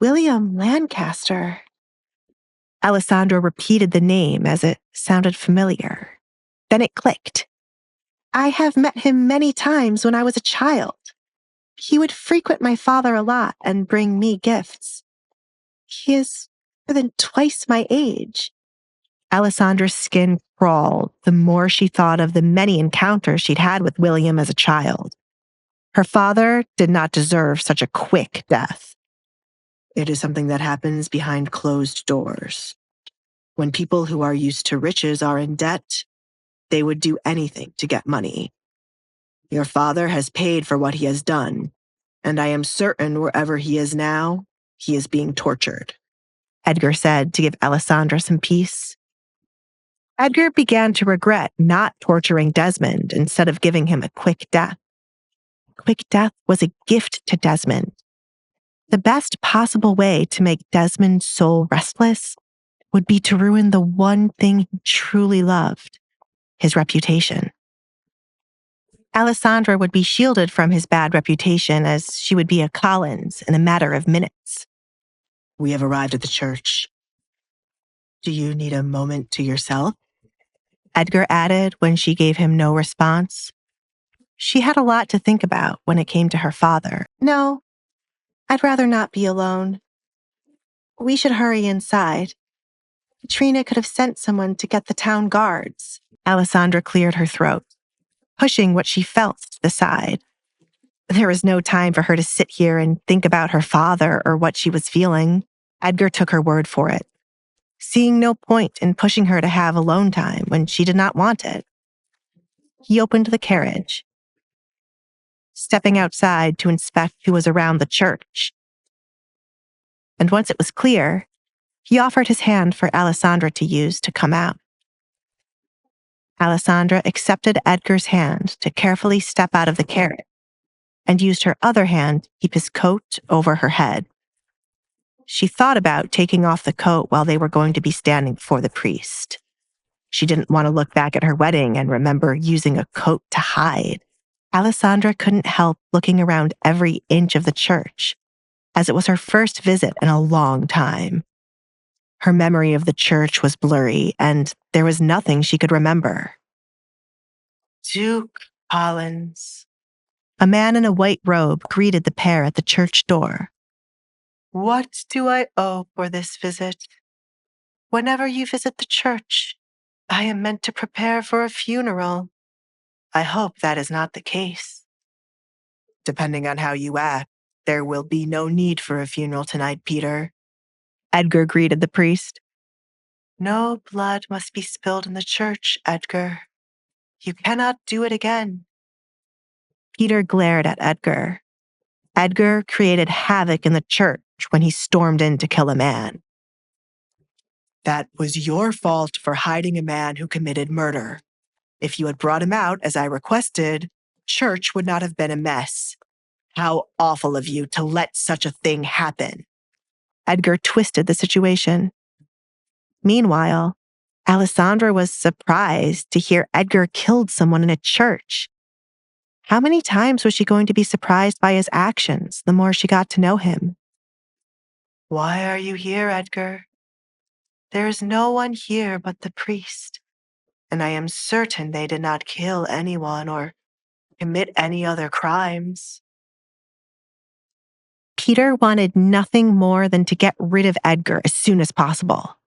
William Lancaster. Alessandra repeated the name as it sounded familiar. Then it clicked. I have met him many times when I was a child. He would frequent my father a lot and bring me gifts. He is more than twice my age. Alessandra's skin crawled the more she thought of the many encounters she'd had with William as a child. Her father did not deserve such a quick death. It is something that happens behind closed doors. When people who are used to riches are in debt, they would do anything to get money. Your father has paid for what he has done, and I am certain wherever he is now, he is being tortured, Edgar said to give Alessandra some peace. Edgar began to regret not torturing Desmond instead of giving him a quick death. Quick death was a gift to Desmond. The best possible way to make Desmond's soul restless would be to ruin the one thing he truly loved, his reputation. Alessandra would be shielded from his bad reputation as she would be a Collins in a matter of minutes. We have arrived at the church. Do you need a moment to yourself? Edgar added when she gave him no response. She had a lot to think about when it came to her father. No, I'd rather not be alone. We should hurry inside. Katrina could have sent someone to get the town guards. Alessandra cleared her throat, pushing what she felt to the side. There was no time for her to sit here and think about her father or what she was feeling. Edgar took her word for it, seeing no point in pushing her to have alone time when she did not want it. He opened the carriage, stepping outside to inspect who was around the church. And once it was clear, he offered his hand for Alessandra to use to come out. Alessandra accepted Edgar's hand to carefully step out of the carriage and used her other hand to keep his coat over her head. She thought about taking off the coat while they were going to be standing before the priest. She didn't want to look back at her wedding and remember using a coat to hide. Alessandra couldn't help looking around every inch of the church, as it was her first visit in a long time. Her memory of the church was blurry, and there was nothing she could remember. Duke Collins. A man in a white robe greeted the pair at the church door. What do I owe for this visit? Whenever you visit the church, I am meant to prepare for a funeral. I hope that is not the case. Depending on how you act, there will be no need for a funeral tonight, Peter. Edgar greeted the priest. No blood must be spilled in the church, Edgar. You cannot do it again. Peter glared at Edgar. Edgar created havoc in the church when he stormed in to kill a man. That was your fault for hiding a man who committed murder. If you had brought him out, as I requested, church would not have been a mess. How awful of you to let such a thing happen. Edgar twisted the situation. Meanwhile, Alessandra was surprised to hear Edgar killed someone in a church. How many times was she going to be surprised by his actions the more she got to know him? Why are you here, Edgar? There is no one here but the priest, and I am certain they did not kill anyone or commit any other crimes. Peter wanted nothing more than to get rid of Edgar as soon as possible.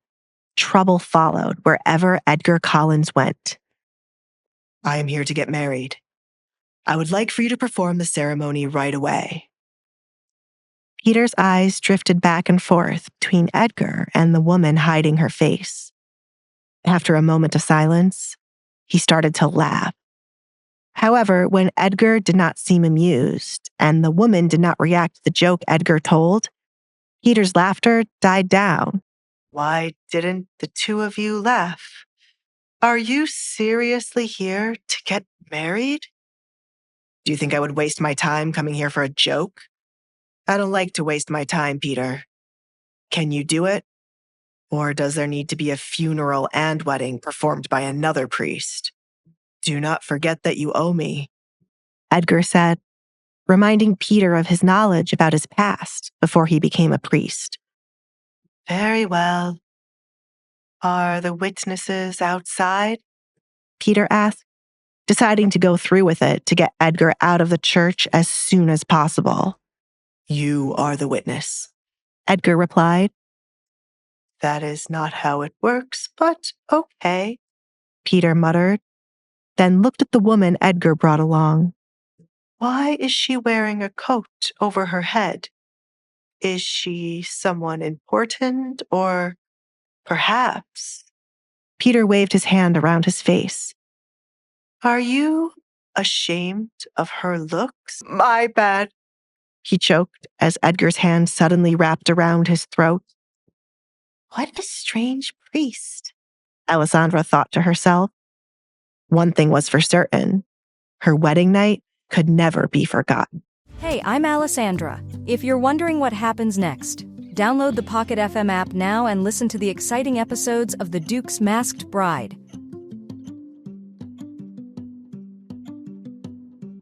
Trouble followed wherever Edgar Collins went. I am here to get married. I would like for you to perform the ceremony right away. Peter's eyes drifted back and forth between Edgar and the woman hiding her face. After a moment of silence, he started to laugh. However, when Edgar did not seem amused and the woman did not react to the joke Edgar told, Peter's laughter died down. Why didn't the two of you laugh? Are you seriously here to get married? Do you think I would waste my time coming here for a joke? I don't like to waste my time, Peter. Can you do it? Or does there need to be a funeral and wedding performed by another priest? Do not forget that you owe me, Edgar said. reminding Peter of his knowledge about his past before he became a priest. Very well. Are the witnesses outside? Peter asked, deciding to go through with it to get Edgar out of the church as soon as possible. You are the witness, Edgar replied. That is not how it works, but okay, Peter muttered, then looked at the woman Edgar brought along. Why is she wearing a coat over her head? Is she someone important, or perhaps? Peter waved his hand around his face. Are you ashamed of her looks? My bad, he choked as Edgar's hand suddenly wrapped around his throat. What a strange priest, Alessandra thought to herself. One thing was for certain. Her wedding night could never be forgotten. Hey, I'm Alessandra. If you're wondering what happens next, download the Pocket FM app now and listen to the exciting episodes of The Duke's Masked Bride.